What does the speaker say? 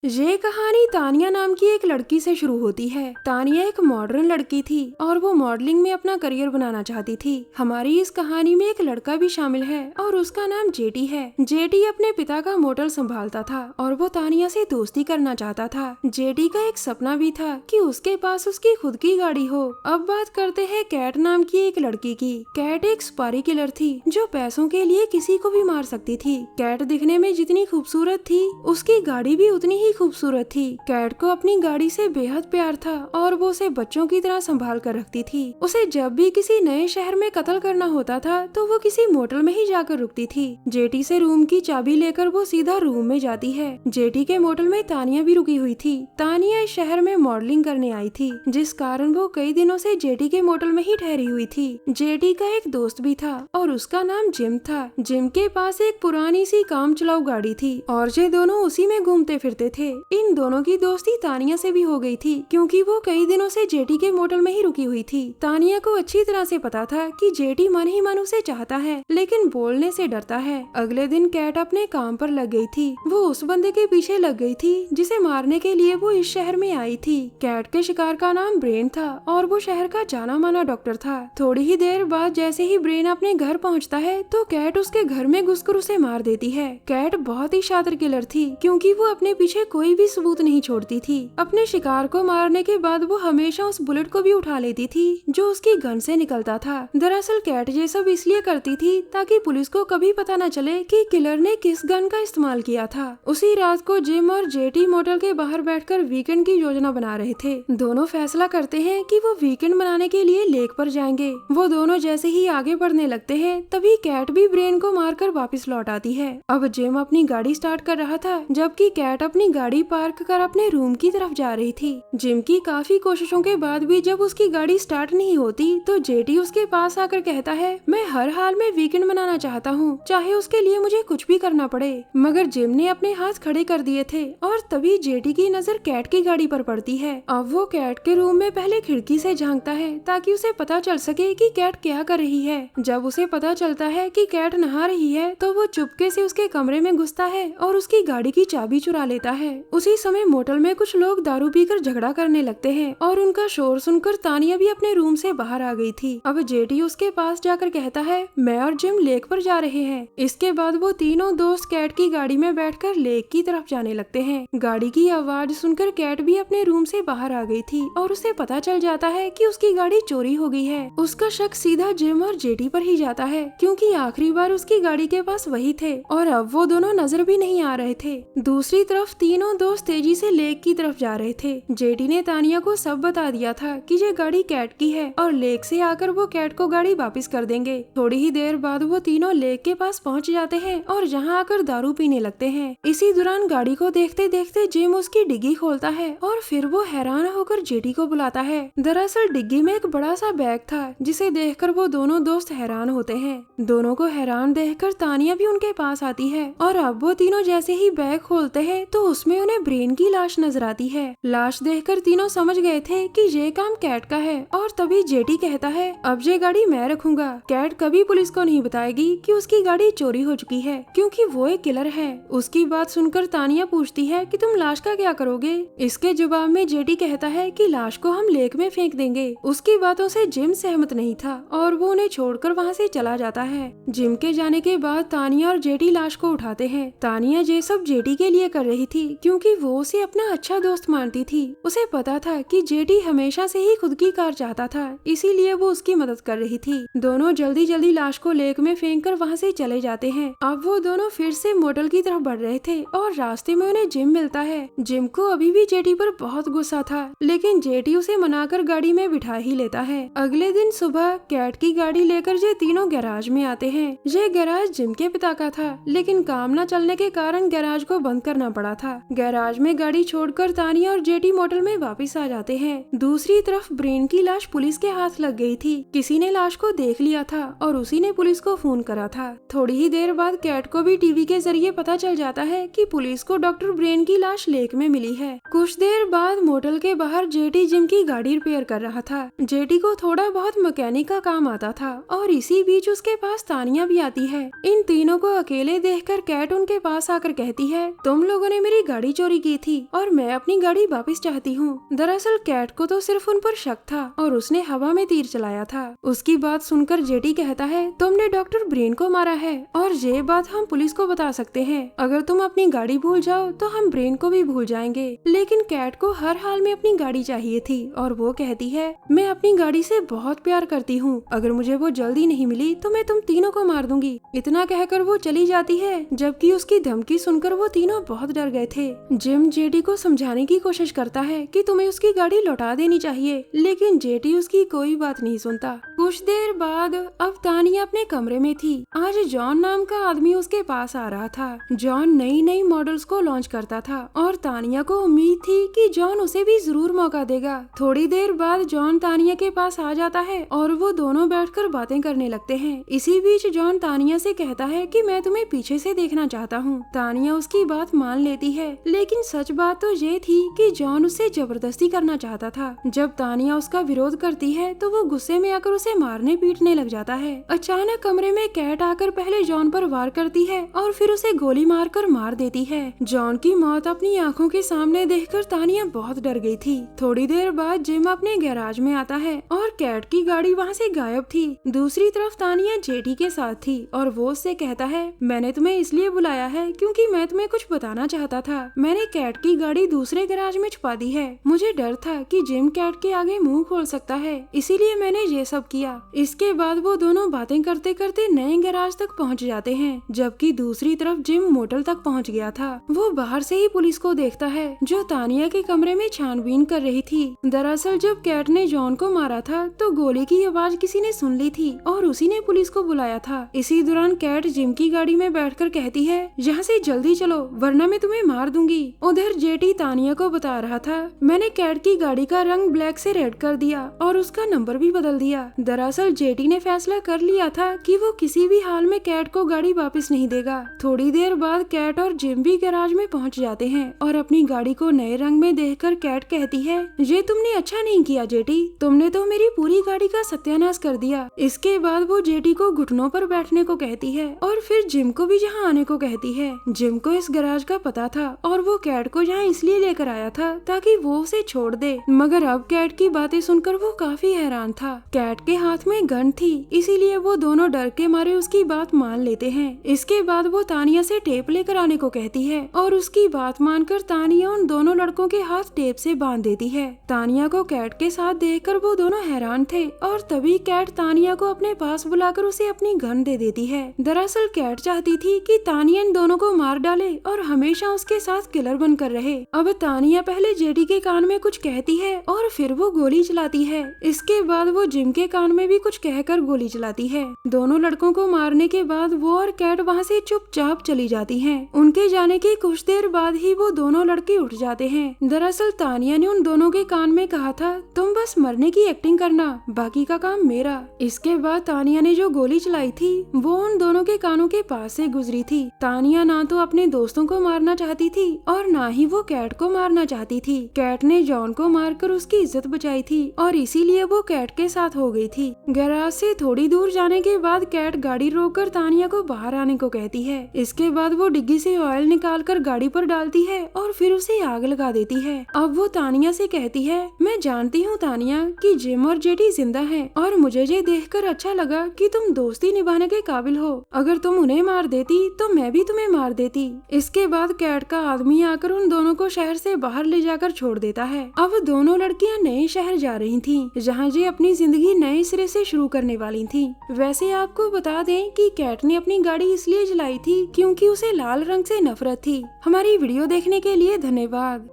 ये कहानी तानिया नाम की एक लड़की से शुरू होती है। तानिया एक मॉडर्न लड़की थी और वो मॉडलिंग में अपना करियर बनाना चाहती थी। हमारी इस कहानी में एक लड़का भी शामिल है और उसका नाम जेटी है। जेटी अपने पिता का मोटल संभालता था और वो तानिया से दोस्ती करना चाहता था। जेटी का एक सपना भी था कि उसके पास उसकी खुद की गाड़ी हो। अब बात करते हैं कैट नाम की एक लड़की की। कैट एक स्पारी किलर थी जो पैसों के लिए किसी को भी मार सकती थी। कैट दिखने में जितनी खूबसूरत थी उसकी गाड़ी भी उतनी ही खूबसूरत थी। कैट को अपनी गाड़ी से बेहद प्यार था और वो उसे बच्चों की तरह संभाल कर रखती थी। उसे जब भी किसी नए शहर में कत्ल करना होता था तो वो किसी मोटल में ही जाकर रुकती थी। जेटी से रूम की चाबी लेकर वो सीधा रूम में जाती है। जेटी के मोटल में तानिया भी रुकी हुई थी। तानिया इस शहर में मॉडलिंग करने आई थी जिस कारण वो कई दिनों से जेटी के मोटल में ही ठहरी हुई थी। जेटी का एक दोस्त भी था और उसका नाम जिम था। जिम के पास एक पुरानी सी काम चलाऊ गाड़ी थी और ये दोनों उसी में घूमते फिरते थे। इन दोनों की दोस्ती तानिया से भी हो गई थी क्योंकि वो कई दिनों से जेटी के मोटल में ही रुकी हुई थी। तानिया को अच्छी तरह से पता था कि जेटी मन ही मन उसे चाहता है लेकिन बोलने से डरता है। अगले दिन कैट अपने काम पर लग गई थी। वो उस बंदे के पीछे लग गई थी जिसे मारने के लिए वो इस शहर में आई थी। कैट के शिकार का नाम ब्रेन था और वो शहर का जाना माना डॉक्टर था। थोड़ी ही देर बाद जैसे ही ब्रेन अपने घर पहुँचता है तो कैट उसके घर में घुसकर उसे मार देती है। कैट बहुत ही शातिर किलर थी क्योंकि वो अपने पीछे कोई भी सबूत नहीं छोड़ती थी। अपने शिकार को मारने के बाद वो हमेशा उस बुलेट को भी उठा लेती थी जो उसकी गन से निकलता था। दरअसल कैट ये सब इसलिए करती थी ताकि पुलिस को कभी पता न चले कि किलर ने किस गन का इस्तेमाल किया था। उसी रात को जिम और जेटी मोटल के बाहर बैठकर वीकेंड की योजना बना रहे थे। दोनों फैसला करते हैं कि वो वीकेंड मनाने के लिए लेक पर जाएंगे। वो दोनों जैसे ही आगे बढ़ने लगते हैं तभी कैट भी ब्रेन को मारकर वापस लौट आती है। अब जिम अपनी गाड़ी स्टार्ट कर रहा था जबकि कैट अपनी गाड़ी पार्क कर अपने रूम की तरफ जा रही थी। जिम की काफी कोशिशों के बाद भी जब उसकी गाड़ी स्टार्ट नहीं होती तो जेटी उसके पास आकर कहता है, मैं हर हाल में वीकेंड मनाना चाहता हूँ, चाहे उसके लिए मुझे कुछ भी करना पड़े। मगर जिम ने अपने हाथ खड़े कर दिए थे और तभी जेटी की नजर कैट की गाड़ी पर पड़ती है। अब वो कैट के रूम में पहले खिड़की से झांकता है ताकि उसे पता चल सके कि कैट क्या कर रही है। जब उसे पता चलता है कि कैट नहा रही है तो वो चुपके से उसके कमरे में घुसता है और उसकी गाड़ी की चाबी चुरा लेता है। उसी समय मोटल में कुछ लोग दारू पीकर झगड़ा करने लगते हैं और उनका शोर सुनकर तानिया भी अपने रूम से बाहर आ गई थी। अब जेटी उसके पास जाकर कहता है, मैं और जिम लेक पर जा रहे हैं। इसके बाद वो तीनों दोस्त कैट की गाड़ी में बैठकर लेक की तरफ जाने लगते हैं। गाड़ी की आवाज सुनकर कैट भी अपने रूम से बाहर आ गई थी और उसे पता चल जाता है कि उसकी गाड़ी चोरी हो गई है। उसका शक सीधा जिम और जेटी पर ही जाता है क्योंकि आखिरी बार उसकी गाड़ी के पास वही थे और अब वो दोनों नजर भी नहीं आ रहे थे। दूसरी तरफ तीनों दोस्त तेजी से लेक की तरफ जा रहे थे। जेटी ने तानिया को सब बता दिया था कि ये गाड़ी कैट की है और लेक से आकर वो कैट को गाड़ी वापस कर देंगे। थोड़ी ही देर बाद वो तीनों लेक के पास पहुंच जाते हैं और यहाँ आकर दारू पीने लगते हैं। इसी दौरान गाड़ी को देखते देखते जिम उसकी डिग्गी खोलता है और फिर वो हैरान होकर जेटी को बुलाता है। दरअसल डिग्गी में एक बड़ा सा बैग था जिसे देखकर वो दोनों दोस्त हैरान होते हैं। दोनों को हैरान देखकर तानिया भी उनके पास आती है और अब वो तीनों जैसे ही बैग खोलते हैं तो उसमें उन्हें ब्रेन की लाश नजर आती है। लाश देखकर तीनों समझ गए थे कि ये काम कैट का है और तभी जेटी कहता है, अब ये गाड़ी मैं रखूंगा। कैट कभी पुलिस को नहीं बताएगी कि उसकी गाड़ी चोरी हो चुकी है क्योंकि वो एक किलर है। उसकी बात सुनकर तानिया पूछती है कि तुम लाश का क्या करोगे। इसके जवाब में जेटी कहता है कि लाश को हम लेक में फेंक देंगे। उसकी बातों से जिम सहमत नहीं था और वो उन्हें छोड़कर वहाँ से चला जाता है। जिम के जाने के बाद तानिया और जेटी लाश को उठाते हैं। तानिया ये सब जेटी के लिए कर रही थी क्योंकि वो उसे अपना अच्छा दोस्त मानती थी। उसे पता था कि जेटी हमेशा से ही खुद की कार चाहता था, इसीलिए वो उसकी मदद कर रही थी। दोनों जल्दी जल्दी लाश को लेक में फेंककर वहाँ से चले जाते हैं। अब वो दोनों फिर से मोटल की तरफ बढ़ रहे थे और रास्ते में उन्हें जिम मिलता है। जिम को अभी भी जेटी पर बहुत गुस्सा था लेकिन जेटी उसे मनाकर गाड़ी में बिठा ही लेता है। अगले दिन सुबह कैट की गाड़ी लेकर ये तीनों गैराज में आते हैं। ये गैराज जिम के पिता का था लेकिन काम न चलने के कारण गैराज को बंद करना पड़ा था। गैराज में गाड़ी छोड़कर तानिया और जेटी मोटल में वापस आ जाते हैं। दूसरी तरफ ब्रेन की लाश पुलिस के हाथ लग गई थी। किसी ने लाश को देख लिया था और उसी ने पुलिस को फोन करा था। थोड़ी ही देर बाद कैट को भी टीवी के जरिए पता चल जाता है कि पुलिस को डॉक्टर ब्रेन की लाश लेक में मिली है। कुछ देर बाद मोटल के बाहर जेटी जिम की गाड़ी रिपेयर कर रहा था। जेटी को थोड़ा बहुत मैकेनिक का काम आता था और इसी बीच उसके पास तानिया भी आती है। इन तीनों को अकेले देखकर कैट उनके पास आकर कहती है, तुम लोगों ने मेरी गाड़ी चोरी की थी और मैं अपनी गाड़ी वापस चाहती हूँ। दरअसल कैट को तो सिर्फ उन पर शक था और उसने हवा में तीर चलाया था। उसकी बात सुनकर जेटी कहता है तुमने डॉक्टर ब्रेन को मारा है और ये बात हम पुलिस को बता सकते हैं। अगर तुम अपनी गाड़ी भूल जाओ तो हम ब्रेन को भी भूल जाएंगे। लेकिन कैट को हर हाल में अपनी गाड़ी चाहिए थी और वो कहती है मैं अपनी गाड़ी से बहुत प्यार करती हूँ, अगर मुझे वो जल्दी नहीं मिली तो मैं तुम तीनों को मार दूंगी। इतना कहकर वो चली जाती है, जबकि उसकी धमकी सुनकर वो तीनों बहुत डर गए थे। जिम जेटी को समझाने की कोशिश करता है कि तुम्हें उसकी गाड़ी लौटा देनी चाहिए, लेकिन जेटी उसकी कोई बात नहीं सुनता। कुछ देर बाद अब तानिया अपने कमरे में थी। आज जॉन नाम का आदमी उसके पास आ रहा था। जॉन नई नई मॉडल्स को लॉन्च करता था और तानिया को उम्मीद थी कि जॉन उसे भी जरूर मौका देगा। थोड़ी देर बाद जॉन तानिया के पास आ जाता है और वो दोनों बैठकर बातें करने लगते हैं। इसी बीच जॉन तानिया से कहता है कि मैं तुम्हें पीछे से देखना चाहता हूँ। तानिया उसकी बात मान लेती है, लेकिन सच बात तो ये थी कि जॉन उसे जबरदस्ती करना चाहता था। जब तानिया उसका विरोध करती है तो वो गुस्से में आकर उसे मारने पीटने लग जाता है। अचानक कमरे में कैट आकर पहले जॉन पर वार करती है और फिर उसे गोली मारकर मार देती है। जॉन की मौत अपनी आंखों के सामने देखकर तानिया बहुत डर गई थी। थोड़ी देर बाद जिम अपने गैराज में आता है और कैट की गाड़ी वहाँ से गायब थी। दूसरी तरफ तानिया जेटी के साथ थी और वो उससे कहता है मैंने तुम्हें इसलिए बुलाया है क्योंकि मैं तुम्हें कुछ बताना चाहता था। मैंने कैट की गाड़ी दूसरे गैराज में छुपा दी है। मुझे डर था कि जिम कैट के आगे मुंह खोल सकता है, इसीलिए मैंने ये सब किया। इसके बाद वो दोनों बातें करते करते नए गैराज तक पहुँच जाते हैं, जबकि दूसरी तरफ जिम मोटल तक पहुँच गया था। वो बाहर से ही पुलिस को देखता है जो तानिया के कमरे में छानबीन कर रही थी। दरअसल जब कैट ने जॉन को मारा था तो गोली की आवाज किसी ने सुन ली थी और उसी ने पुलिस को बुलाया था। इसी दौरान कैट जिम की गाड़ी में बैठकर कहती है यहाँ से जल्दी चलो वरना मैं तुम्हें मार दूंगी। उधर जेटी तानिया को बता रहा था मैंने कैट की गाड़ी का रंग ब्लैक से रेड कर दिया और उसका नंबर भी बदल दिया। दरअसल जेटी ने फैसला कर लिया था कि वो किसी भी हाल में कैट को गाड़ी वापस नहीं देगा। थोड़ी देर बाद कैट और जिम भी गैराज में पहुंच जाते हैं और अपनी गाड़ी को नए रंग में देखकर कैट कहती है ये तुमने अच्छा नहीं किया जेटी, तुमने तो मेरी पूरी गाड़ी का सत्यानाश कर दिया। इसके बाद वो जेटी को घुटनों पर बैठने को कहती है और फिर जिम को भी यहाँ आने को कहती है। जिम को इस गैराज का पता था और वो कैट को यहाँ इसलिए लेकर आया था ताकि वो उसे छोड़ दे, मगर अब कैट की बातें सुनकर वो काफी हैरान था। कैट के हाथ में गन थी, इसीलिए वो दोनों डर के मारे उसकी बात मान लेते हैं। इसके बाद वो तानिया से टेप लेकर आने को कहती है और उसकी बात मानकर तानिया उन दोनों लड़कों के हाथ टेप से बांध देती है। तानिया को कैट के साथ देखकर वो दोनों हैरान थे और तभी कैट तानिया को अपने पास बुलाकर उसे अपनी गन दे देती है। दरअसल कैट चाहती थी कि तानिया इन दोनों को मार डाले और हमेशा उसके साथ किलर बनकर रहे। अब तानिया पहले जेटी के कान में कुछ कहती है और फिर वो गोली चलाती है। इसके बाद वो जिम के कान में भी कुछ कहकर गोली चलाती है। दोनों लड़कों को मारने के बाद वो और कैट वहाँ से चुपचाप चली जाती हैं। उनके जाने के कुछ देर बाद ही वो दोनों लड़के उठ जाते हैं। दरअसल तानिया ने उन दोनों के कान में कहा था तुम बस मरने की एक्टिंग करना, बाकी का काम मेरा। इसके बाद तानिया ने जो गोली चलाई थी वो उन दोनों के कानों के पास से गुजरी थी। तानिया ना तो अपने दोस्तों को मारना चाहती थी और ना ही वो कैट को मारना चाहती थी। कैट ने जॉन को मारकर उसकी इज्जत बचाई थी और इसीलिए वो कैट के साथ हो गई थी। गैराज से थोड़ी दूर जाने के बाद कैट गाड़ी रोककर तानिया को बाहर आने को कहती है। इसके बाद वो डिग्गी से ऑयल निकालकर गाड़ी पर डालती है और फिर उसे आग लगा देती है। अब वो तानिया से कहती है मैं जानती हूँ तानिया कि जिम और जेटी जिंदा हैं और मुझे ये देखकर अच्छा लगा कि तुम दोस्ती निभाने के काबिल हो। अगर तुम उन्हें मार देती तो मैं भी तुम्हें मार देती। इसके बाद कैट का आदमी आकर उन दोनों को शहर से बाहर ले जाकर छोड़ देता है। अब दोनों लड़कियां नए शहर जा रही थीं, जहां ये अपनी जिंदगी नए सिरे से शुरू करने वाली थीं। वैसे आपको बता दें कि कैट ने अपनी गाड़ी इसलिए जलाई थी क्योंकि उसे लाल रंग से नफरत थी। हमारी वीडियो देखने के लिए धन्यवाद।